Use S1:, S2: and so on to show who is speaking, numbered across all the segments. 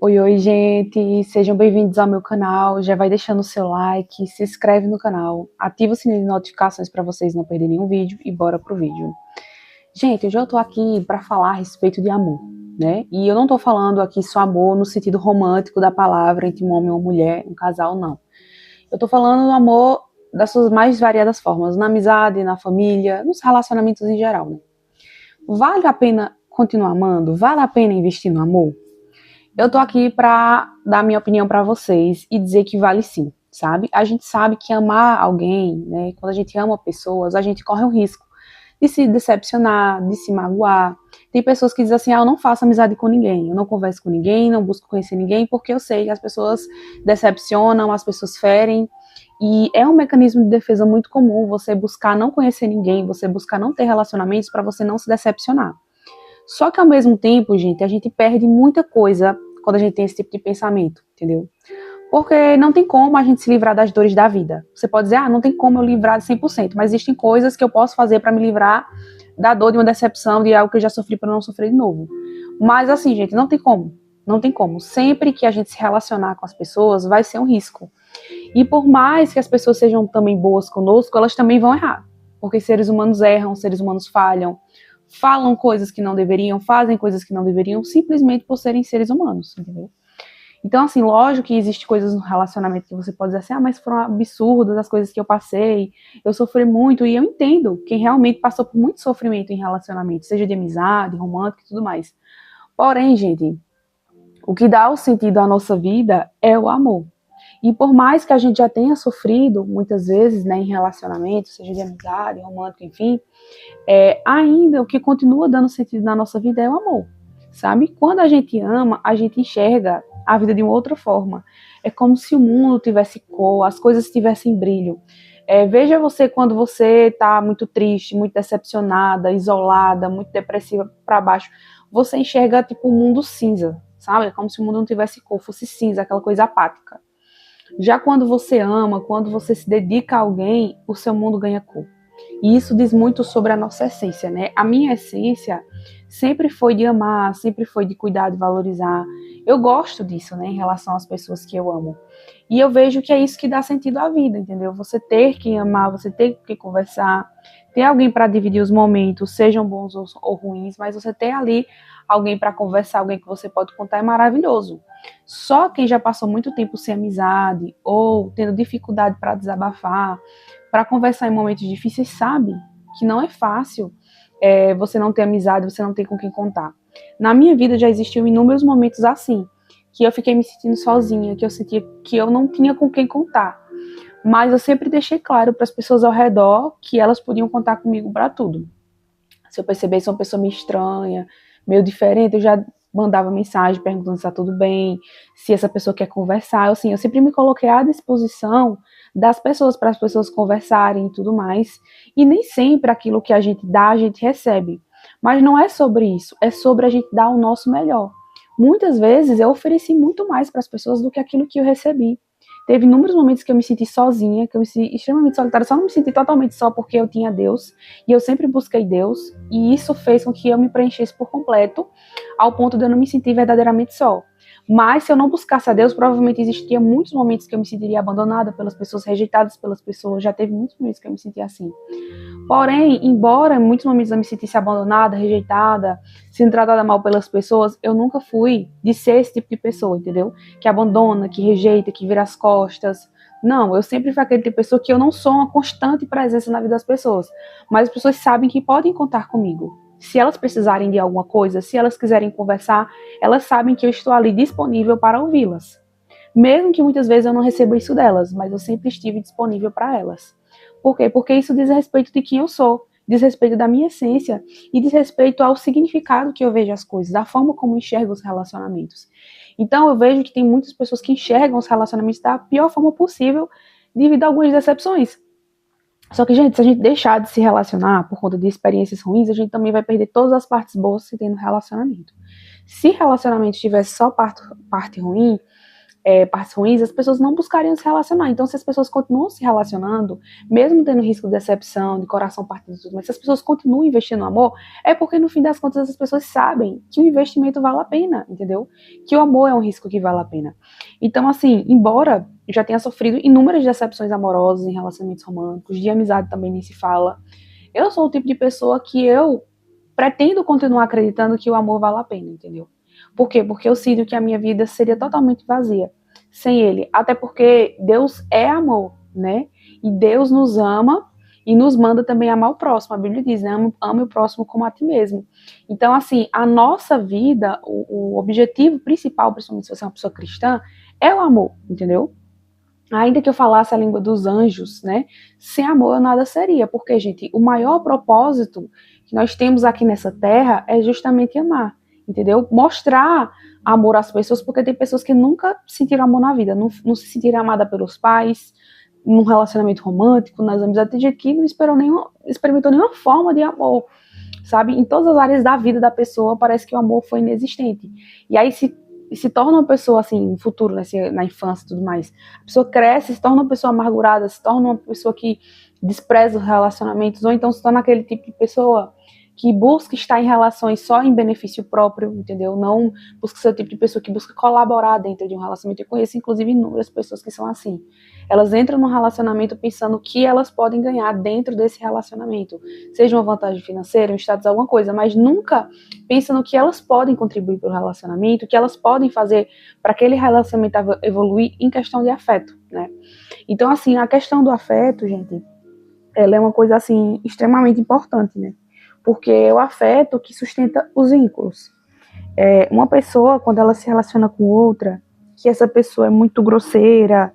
S1: Oi, oi, gente! Sejam bem-vindos ao meu canal. Já vai deixando o seu like, se inscreve no canal, ativa o sininho de notificações para vocês não perderem nenhum vídeo e bora pro vídeo. Gente, hoje eu tô aqui para falar a respeito de amor, né? E eu não tô falando aqui só amor no sentido romântico da palavra entre um homem e uma mulher, um casal, não. Eu tô falando do amor das suas mais variadas formas, na amizade, na família, nos relacionamentos em geral, né? Vale a pena continuar amando? Vale a pena investir no amor? Eu tô aqui pra dar minha opinião pra vocês e dizer que vale sim, sabe? A gente sabe que amar alguém, né? Quando a gente ama pessoas, a gente corre o risco de se decepcionar, de se magoar. Tem pessoas que dizem assim, eu não faço amizade com ninguém, eu não converso com ninguém, não busco conhecer ninguém, porque eu sei que as pessoas decepcionam, as pessoas ferem. E é um mecanismo de defesa muito comum você buscar não conhecer ninguém, você buscar não ter relacionamentos para você não se decepcionar. Só que ao mesmo tempo, gente, a gente perde muita coisa quando a gente tem esse tipo de pensamento, entendeu? Porque não tem como a gente se livrar das dores da vida. Você pode dizer, não tem como eu livrar de 100%, mas existem coisas que eu posso fazer para me livrar da dor de uma decepção, de algo que eu já sofri para não sofrer de novo. Mas assim, gente, não tem como. Não tem como. Sempre que a gente se relacionar com as pessoas, vai ser um risco. E por mais que as pessoas sejam também boas conosco, elas também vão errar. Porque seres humanos erram, seres humanos falham, falam coisas que não deveriam, fazem coisas que não deveriam, simplesmente por serem seres humanos, entendeu? Então, assim, lógico que existe coisas no relacionamento que você pode dizer assim, mas foram absurdas as coisas que eu passei, eu sofri muito, e eu entendo quem realmente passou por muito sofrimento em relacionamento, seja de amizade, romântico e tudo mais. Porém, gente, o que dá o sentido à nossa vida é o amor. E por mais que a gente já tenha sofrido, muitas vezes, né, em relacionamento, seja de amizade, romântico, enfim, ainda o que continua dando sentido na nossa vida é o amor, sabe? Quando a gente ama, a gente enxerga a vida de uma outra forma. É como se o mundo tivesse cor, as coisas tivessem brilho. Veja você quando você está muito triste, muito decepcionada, isolada, muito depressiva para baixo, você enxerga tipo um mundo cinza, sabe? É como se o mundo não tivesse cor, fosse cinza, aquela coisa apática. Já quando você ama, quando você se dedica a alguém, o seu mundo ganha cor. E isso diz muito sobre a nossa essência, né? A minha essência sempre foi de amar, sempre foi de cuidar, de valorizar. Eu gosto disso, né, em relação às pessoas que eu amo. E eu vejo que é isso que dá sentido à vida, entendeu? Você ter que amar, você ter que conversar, ter alguém para dividir os momentos, sejam bons ou ruins, mas você ter ali alguém para conversar, alguém que você pode contar é maravilhoso. Só quem já passou muito tempo sem amizade ou tendo dificuldade para desabafar, para conversar em momentos difíceis, sabe que não é fácil você não ter amizade, você não ter com quem contar. Na minha vida já existiam inúmeros momentos assim, que eu fiquei me sentindo sozinha, que eu sentia que eu não tinha com quem contar. Mas eu sempre deixei claro para as pessoas ao redor que elas podiam contar comigo para tudo. Se eu percebesse uma pessoa meio estranha, meio diferente, eu já mandava mensagem perguntando se está tudo bem, se essa pessoa quer conversar. Assim, eu sempre me coloquei à disposição das pessoas para as pessoas conversarem e tudo mais. E nem sempre aquilo que a gente dá, a gente recebe. Mas não é sobre isso, é sobre a gente dar o nosso melhor. Muitas vezes eu ofereci muito mais para as pessoas do que aquilo que eu recebi. Teve inúmeros momentos que eu me senti sozinha, que eu me senti extremamente solitária, só não me senti totalmente só porque eu tinha Deus, e eu sempre busquei Deus, e isso fez com que eu me preenchesse por completo, ao ponto de eu não me sentir verdadeiramente só. Mas se eu não buscasse a Deus, provavelmente existiria muitos momentos que eu me sentiria abandonada pelas pessoas, rejeitada pelas pessoas, já teve muitos momentos que eu me senti assim. Porém, embora em muitos momentos eu me sentisse abandonada, rejeitada, sendo tratada mal pelas pessoas, eu nunca fui de ser esse tipo de pessoa, entendeu? Que abandona, que rejeita, que vira as costas. Não, eu sempre fui aquele tipo de pessoa que eu não sou uma constante presença na vida das pessoas, mas as pessoas sabem que podem contar comigo. Se elas precisarem de alguma coisa, se elas quiserem conversar, elas sabem que eu estou ali disponível para ouvi-las. Mesmo que muitas vezes eu não receba isso delas, mas eu sempre estive disponível para elas. Por quê? Porque isso diz respeito de quem eu sou, diz respeito da minha essência e diz respeito ao significado que eu vejo as coisas, da forma como eu enxergo os relacionamentos. Então eu vejo que tem muitas pessoas que enxergam os relacionamentos da pior forma possível devido a algumas decepções. Só que, gente, se a gente deixar de se relacionar por conta de experiências ruins, a gente também vai perder todas as partes boas que tem no relacionamento. Se relacionamento tivesse só parte ruim, partes ruins, as pessoas não buscariam se relacionar. Então, se as pessoas continuam se relacionando, mesmo tendo risco de decepção, de coração partido e tudo, mas se as pessoas continuam investindo no amor, é porque no fim das contas as pessoas sabem que o investimento vale a pena, entendeu? Que o amor é um risco que vale a pena. Então, assim, embora eu já tenha sofrido inúmeras decepções amorosas em relacionamentos românticos, de amizade também nem se fala, eu sou o tipo de pessoa que eu pretendo continuar acreditando que o amor vale a pena, entendeu? Por quê? Porque eu sinto que a minha vida seria totalmente vazia sem ele. Até porque Deus é amor, né? E Deus nos ama e nos manda também amar o próximo. A Bíblia diz, né? Ame o próximo como a ti mesmo. Então, assim, a nossa vida, o objetivo principal, principalmente se você é uma pessoa cristã, é o amor, entendeu? Ainda que eu falasse a língua dos anjos, né? Sem amor eu nada seria. Porque, gente, o maior propósito que nós temos aqui nessa terra é justamente amar, entendeu? Mostrar amor às pessoas, porque tem pessoas que nunca sentiram amor na vida, não se sentiram amada pelos pais, num relacionamento romântico, nas amizades. Tem gente que não experimentou nenhuma forma de amor, sabe? Em todas as áreas da vida da pessoa, parece que o amor foi inexistente. E aí se torna uma pessoa, assim, no futuro, né, na infância e tudo mais, a pessoa cresce, se torna uma pessoa amargurada, se torna uma pessoa que despreza os relacionamentos, ou então se torna aquele tipo de pessoa que busca estar em relações só em benefício próprio, entendeu? Não busca ser o tipo de pessoa que busca colaborar dentro de um relacionamento. Eu conheço, inclusive, inúmeras pessoas que são assim. Elas entram no relacionamento pensando o que elas podem ganhar dentro desse relacionamento. Seja uma vantagem financeira, um status, alguma coisa, mas nunca pensam no que elas podem contribuir para o relacionamento, o que elas podem fazer para aquele relacionamento evoluir em questão de afeto, né? Então, assim, a questão do afeto, gente, ela é uma coisa, assim, extremamente importante, né? Porque é o afeto que sustenta os vínculos. Uma pessoa, quando ela se relaciona com outra, que essa pessoa é muito grosseira,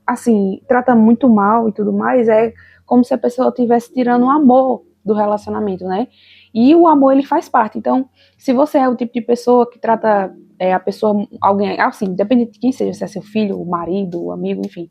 S1: assim, trata muito mal e tudo mais, é como se a pessoa estivesse tirando o amor do relacionamento, né? E o amor, ele faz parte. Então, se você é o tipo de pessoa que trata a pessoa, alguém, assim, independente de quem seja, se é seu filho, o marido, o amigo, enfim,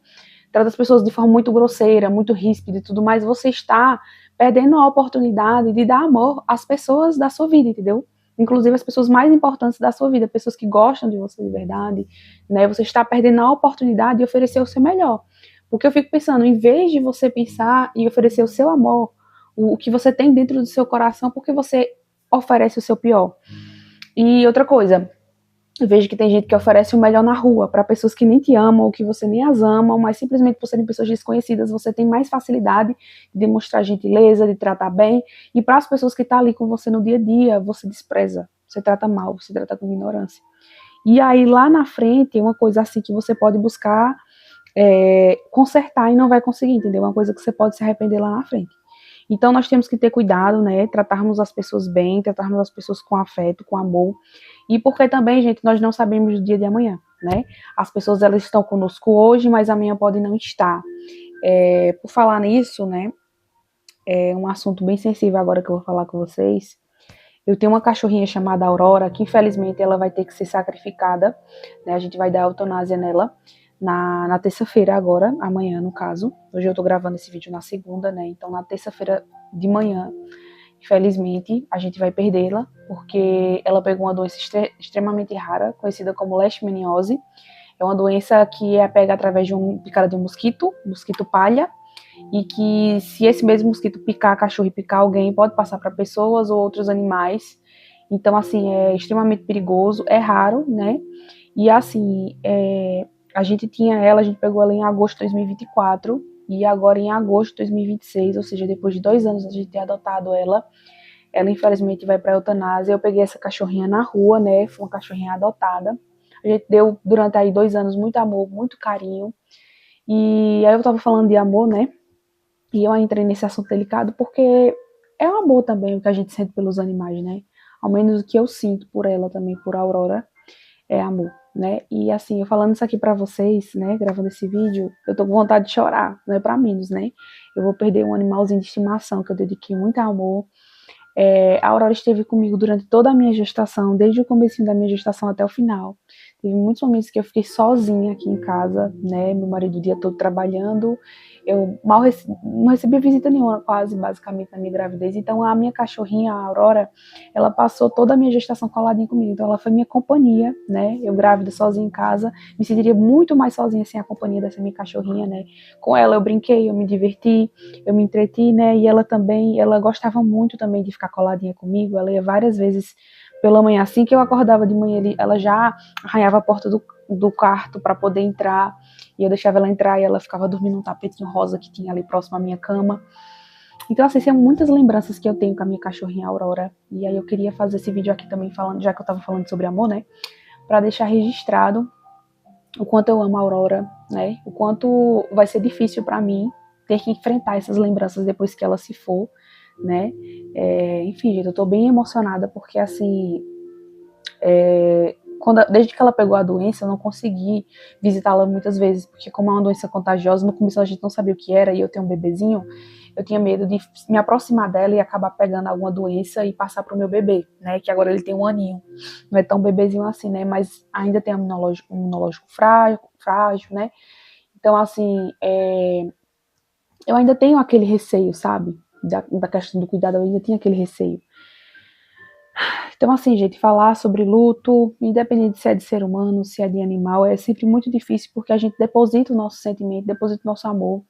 S1: trata as pessoas de forma muito grosseira, muito ríspida e tudo mais, você está perdendo a oportunidade de dar amor às pessoas da sua vida, entendeu? Inclusive as pessoas mais importantes da sua vida, pessoas que gostam de você de verdade, né? Você está perdendo a oportunidade de oferecer o seu melhor. Porque eu fico pensando, em vez de você pensar e oferecer o seu amor, o que você tem dentro do seu coração, porque você oferece o seu pior. E outra coisa, eu vejo que tem gente que oferece o melhor na rua para pessoas que nem te amam ou que você nem as ama, mas simplesmente por serem pessoas desconhecidas, você tem mais facilidade de demonstrar gentileza, de tratar bem. E para as pessoas que estão ali com você no dia a dia, você despreza, você trata mal, você trata com ignorância. E aí lá na frente, uma coisa assim que você pode buscar consertar e não vai conseguir, entendeu? Uma coisa que você pode se arrepender lá na frente. Então nós temos que ter cuidado, né? Tratarmos as pessoas bem, tratarmos as pessoas com afeto, com amor. E porque também, gente, nós não sabemos do dia de amanhã, né? As pessoas, elas estão conosco hoje, mas amanhã podem não estar. Por falar nisso, né? É um assunto bem sensível agora que eu vou falar com vocês. Eu tenho uma cachorrinha chamada Aurora, que infelizmente ela vai ter que ser sacrificada, né? A gente vai dar eutanásia nela na terça-feira agora, amanhã no caso. Hoje eu tô gravando esse vídeo na segunda, né? Então na terça-feira de manhã, infelizmente, a gente vai perdê-la, porque ela pegou uma doença extremamente rara, conhecida como leishmaniose. É uma doença que é pega através de picada de um mosquito palha, e que se esse mesmo mosquito picar cachorro e picar alguém, pode passar para pessoas ou outros animais. Então, assim, é extremamente perigoso, é raro, né? E, assim, a gente pegou ela em agosto de 2024, e agora em agosto de 2026, ou seja, depois de 2 anos a gente ter adotado ela infelizmente vai para eutanásia. Eu peguei essa cachorrinha na rua, né? Foi uma cachorrinha adotada. A gente deu durante aí 2 anos muito amor, muito carinho. E aí eu tava falando de amor, né? E eu entrei nesse assunto delicado porque é um amor também o que a gente sente pelos animais, né? Ao menos o que eu sinto por ela também, por Aurora, é amor, né? E assim, eu falando isso aqui pra vocês, né? Gravando esse vídeo, eu tô com vontade de chorar, não é pra menos, né? Eu vou perder um animalzinho de estimação que eu dediquei muito amor. A Aurora esteve comigo durante toda a minha gestação, desde o começo da minha gestação até o final. Teve muitos momentos que eu fiquei sozinha aqui em casa, né? Meu marido o dia todo trabalhando, eu não recebi visita nenhuma, quase, basicamente, na minha gravidez. Então, a minha cachorrinha, a Aurora, ela passou toda a minha gestação coladinha comigo. Então, ela foi minha companhia, né? Eu grávida sozinha em casa, me sentiria muito mais sozinha sem a companhia dessa minha cachorrinha, né? Com ela eu brinquei, eu me diverti, eu me entreti, né? E ela também, ela gostava muito também de ficar coladinha comigo. Ela ia várias vezes pela manhã, assim que eu acordava de manhã, ela já arranhava a porta do quarto para poder entrar, e eu deixava ela entrar e ela ficava dormindo num tapetinho rosa que tinha ali próximo à minha cama. Então, assim, são muitas lembranças que eu tenho com a minha cachorrinha Aurora, e aí eu queria fazer esse vídeo aqui também falando, já que eu tava falando sobre amor, né, para deixar registrado o quanto eu amo a Aurora, né, o quanto vai ser difícil para mim ter que enfrentar essas lembranças depois que ela se for, né. Enfim, gente, eu tô bem emocionada porque, assim, desde que ela pegou a doença, eu não consegui visitá-la muitas vezes, porque como é uma doença contagiosa, no começo a gente não sabia o que era, e eu tenho um bebezinho, eu tinha medo de me aproximar dela e acabar pegando alguma doença e passar pro meu bebê, né, que agora ele tem 1 aninho, não é tão bebezinho assim, né, mas ainda tem um imunológico frágil, né, então, assim, eu ainda tenho aquele receio, sabe, da questão do cuidado, eu ainda tenho aquele receio. Então, assim, gente, falar sobre luto, independente se é de ser humano, se é de animal, é sempre muito difícil porque a gente deposita o nosso sentimento, deposita o nosso amor.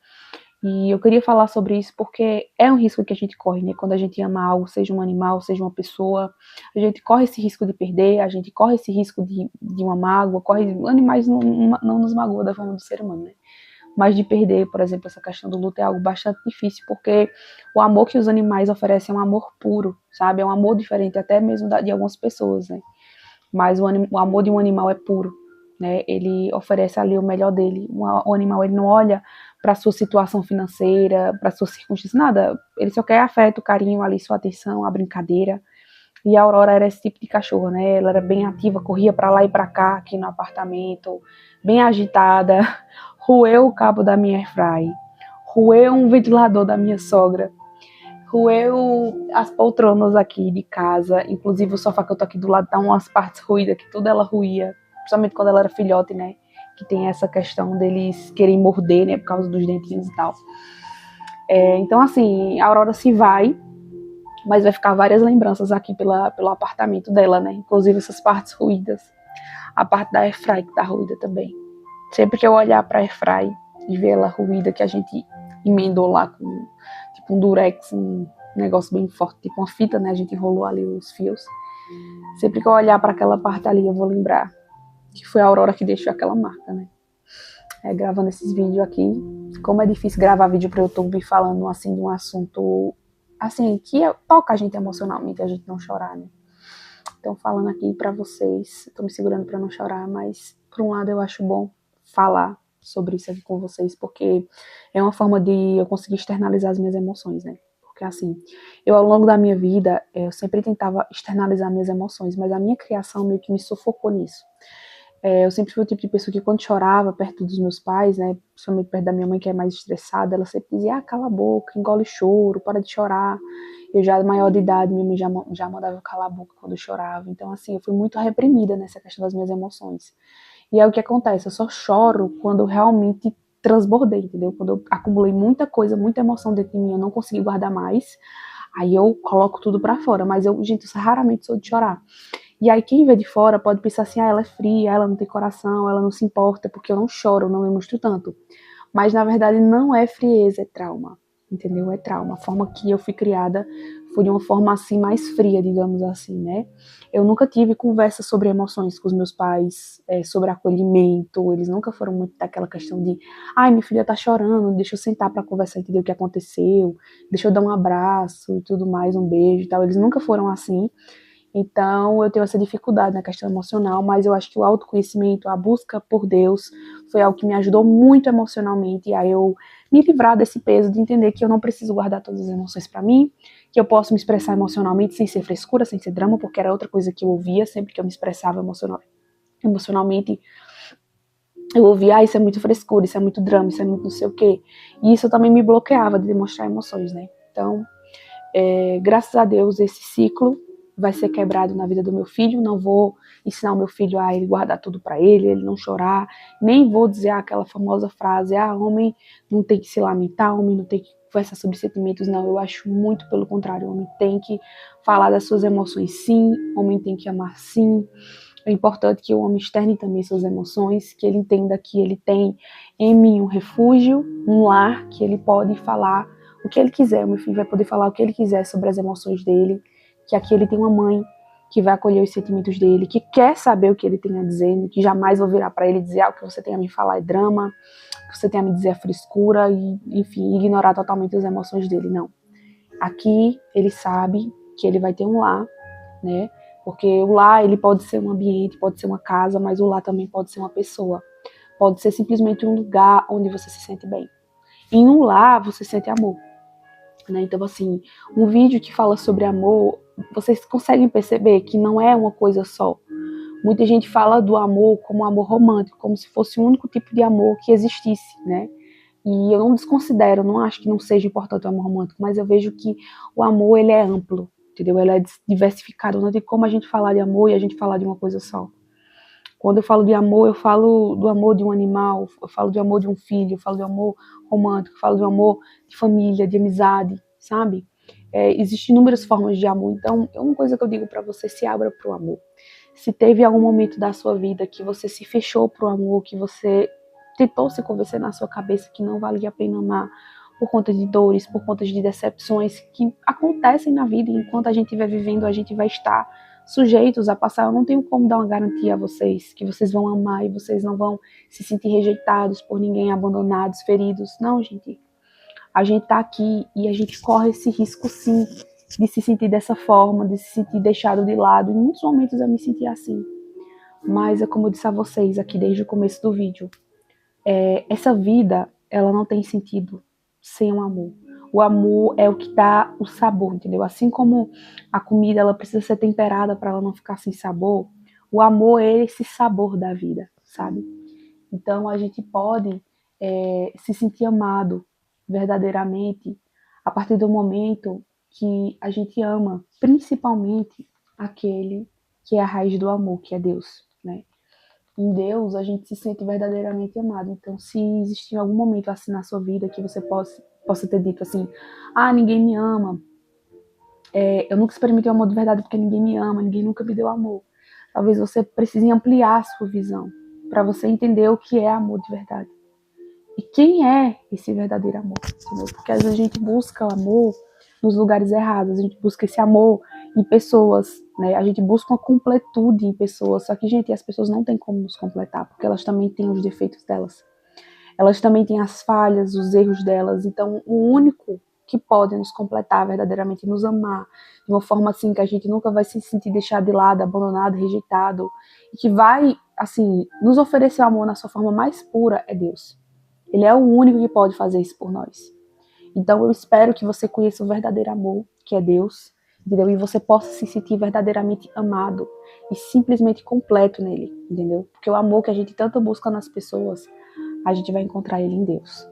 S1: E eu queria falar sobre isso porque é um risco que a gente corre, né? Quando a gente ama algo, seja um animal, seja uma pessoa, a gente corre esse risco de perder, a gente corre esse risco de uma mágoa, animais não nos magoam da forma do ser humano, né? Mas de perder, por exemplo, essa questão do luto é algo bastante difícil, porque o amor que os animais oferecem é um amor puro, sabe? É um amor diferente até mesmo de algumas pessoas, né? Mas o amor de um animal é puro, né? Ele oferece ali o melhor dele. O animal, ele não olha para sua situação financeira, para sua circunstância, nada. Ele só quer afeto, carinho ali, sua atenção, a brincadeira. E a Aurora era esse tipo de cachorro, né? Ela era bem ativa, corria para lá e para cá aqui no apartamento, bem agitada, roeu o cabo da minha airfry, roeu um ventilador da minha sogra, roeu as poltronas aqui de casa, inclusive o sofá que eu tô aqui do lado tá umas partes ruídas, que tudo ela ruía, principalmente quando ela era filhote, né? Que tem essa questão deles querem morder, né? Por causa dos dentinhos e tal. Então, assim, a Aurora se vai, mas vai ficar várias lembranças aqui pelo apartamento dela, né? Inclusive essas partes ruídas. A parte da airfry que tá ruída também. Sempre que eu olhar pra airfry e ver ela ruída, que a gente emendou lá com tipo um durex, um negócio bem forte, tipo uma fita, né? A gente enrolou ali os fios. Sempre que eu olhar para aquela parte ali, eu vou lembrar que foi a Aurora que deixou aquela marca, né? Gravando esses vídeos aqui. Como é difícil gravar vídeo pro YouTube falando assim de um assunto assim, que toca a gente emocionalmente, a gente não chorar, né? Então, falando aqui pra vocês, tô me segurando pra não chorar, mas por um lado eu acho bom falar sobre isso aqui com vocês, porque é uma forma de eu conseguir externalizar as minhas emoções, né? Porque assim, eu ao longo da minha vida, eu sempre tentava externalizar minhas emoções, mas a minha criação meio que me sufocou nisso. Eu sempre fui o tipo de pessoa que quando chorava perto dos meus pais, né, principalmente perto da minha mãe que é mais estressada, ela sempre dizia, cala a boca, engole choro, para de chorar. Eu já maior de idade, minha mãe já mandava eu calar a boca quando eu chorava. Então assim, eu fui muito reprimida nessa questão das minhas emoções. E aí o que acontece? Eu só choro quando eu realmente transbordei, entendeu? Quando eu acumulei muita coisa, muita emoção dentro de mim, eu não consegui guardar mais, aí eu coloco tudo pra fora. Mas eu, gente, eu raramente sou de chorar. E aí quem vê de fora pode pensar assim, ela é fria, ela não tem coração, ela não se importa, porque eu não choro, eu não me mostro tanto. Mas na verdade não é frieza, é trauma, entendeu? É trauma. A forma que eu fui criada foi de uma forma assim mais fria, digamos assim, né? Eu nunca tive conversa sobre emoções com os meus pais, sobre acolhimento, eles nunca foram muito daquela questão de ai, minha filha tá chorando, deixa eu sentar pra conversar e entender o que aconteceu, deixa eu dar um abraço e tudo mais, um beijo e tal, eles nunca foram assim. Então, eu tenho essa dificuldade na questão emocional, mas eu acho que o autoconhecimento, a busca por Deus, foi algo que me ajudou muito emocionalmente a eu me livrar desse peso de entender que eu não preciso guardar todas as emoções pra mim, que eu posso me expressar emocionalmente sem ser frescura, sem ser drama, porque era outra coisa que eu ouvia sempre que eu me expressava emocionalmente. Eu ouvia, isso é muito frescura, isso é muito drama, isso é muito não sei o quê. E isso também me bloqueava de demonstrar emoções, né? Então, graças a Deus, esse ciclo vai ser quebrado na vida do meu filho, não vou ensinar o meu filho a ele guardar tudo para ele não chorar, nem vou dizer aquela famosa frase, homem não tem que se lamentar, homem não tem que conversar sobre sentimentos, não, eu acho muito pelo contrário, o homem tem que falar das suas emoções sim, o homem tem que amar sim, é importante que o homem externe também suas emoções, que ele entenda que ele tem em mim um refúgio, um lar, que ele pode falar o que ele quiser, o meu filho vai poder falar o que ele quiser sobre as emoções dele, que aqui ele tem uma mãe que vai acolher os sentimentos dele, que quer saber o que ele tem a dizer, que jamais vou virar para ele e dizer o que você tem a me falar é drama, o que você tem a me dizer é frescura, e, enfim, ignorar totalmente as emoções dele, não. Aqui ele sabe que ele vai ter um lar, né? Porque o lar, ele pode ser um ambiente, pode ser uma casa, mas o lar também pode ser uma pessoa. Pode ser simplesmente um lugar onde você se sente bem. Em um lar, você sente amor. Né? Então, assim, um vídeo que fala sobre amor, vocês conseguem perceber que não é uma coisa só. Muita gente fala do amor como amor romântico, como se fosse o único tipo de amor que existisse, né? E eu não desconsidero, não acho que não seja importante o amor romântico, mas eu vejo que o amor, ele é amplo, entendeu? Ele é diversificado, não tem como a gente falar de amor e a gente falar de uma coisa só. Quando eu falo de amor, eu falo do amor de um animal, eu falo do amor de um filho, eu falo do amor romântico, eu falo do amor de família, de amizade, sabe? Existem inúmeras formas de amor, então é uma coisa que eu digo para você, se abra para o amor. Se teve algum momento da sua vida que você se fechou para o amor, que você tentou se convencer na sua cabeça que não valia a pena amar, por conta de dores, por conta de decepções que acontecem na vida, e enquanto a gente estiver vivendo, a gente vai estar sujeitos a passar. Eu não tenho como dar uma garantia a vocês que vocês vão amar e vocês não vão se sentir rejeitados por ninguém, abandonados, feridos. Não, gente. A gente tá aqui e a gente corre esse risco sim de se sentir dessa forma, de se sentir deixado de lado. Em muitos momentos eu me senti assim. Mas é como eu disse a vocês aqui desde o começo do vídeo. Essa vida, ela não tem sentido sem o amor. O amor é o que dá o sabor, entendeu? Assim como a comida, ela precisa ser temperada para ela não ficar sem sabor, o amor é esse sabor da vida, sabe? Então a gente pode se sentir amado verdadeiramente a partir do momento que a gente ama, principalmente aquele que é a raiz do amor, que é Deus, né? Em Deus, a gente se sente verdadeiramente amado. Então, se existir algum momento assim na sua vida que você possa ter dito assim, ninguém me ama, eu nunca experimentei o amor de verdade porque ninguém me ama, ninguém nunca me deu amor. Talvez você precise ampliar a sua visão para você entender o que é amor de verdade. E quem é esse verdadeiro amor, entendeu? Porque às vezes a gente busca o amor nos lugares errados, a gente busca esse amor em pessoas, né? A gente busca uma completude em pessoas, só que, gente, as pessoas não têm como nos completar, porque elas também têm os defeitos delas. Elas também têm as falhas, os erros delas, então o único que pode nos completar verdadeiramente, nos amar, de uma forma assim que a gente nunca vai se sentir deixado de lado, abandonado, rejeitado, e que vai, assim, nos oferecer o amor na sua forma mais pura, é Deus. Ele é o único que pode fazer isso por nós. Então eu espero que você conheça o verdadeiro amor, que é Deus, entendeu? E você possa se sentir verdadeiramente amado e simplesmente completo nele, entendeu? Porque o amor que a gente tanto busca nas pessoas, a gente vai encontrar ele em Deus.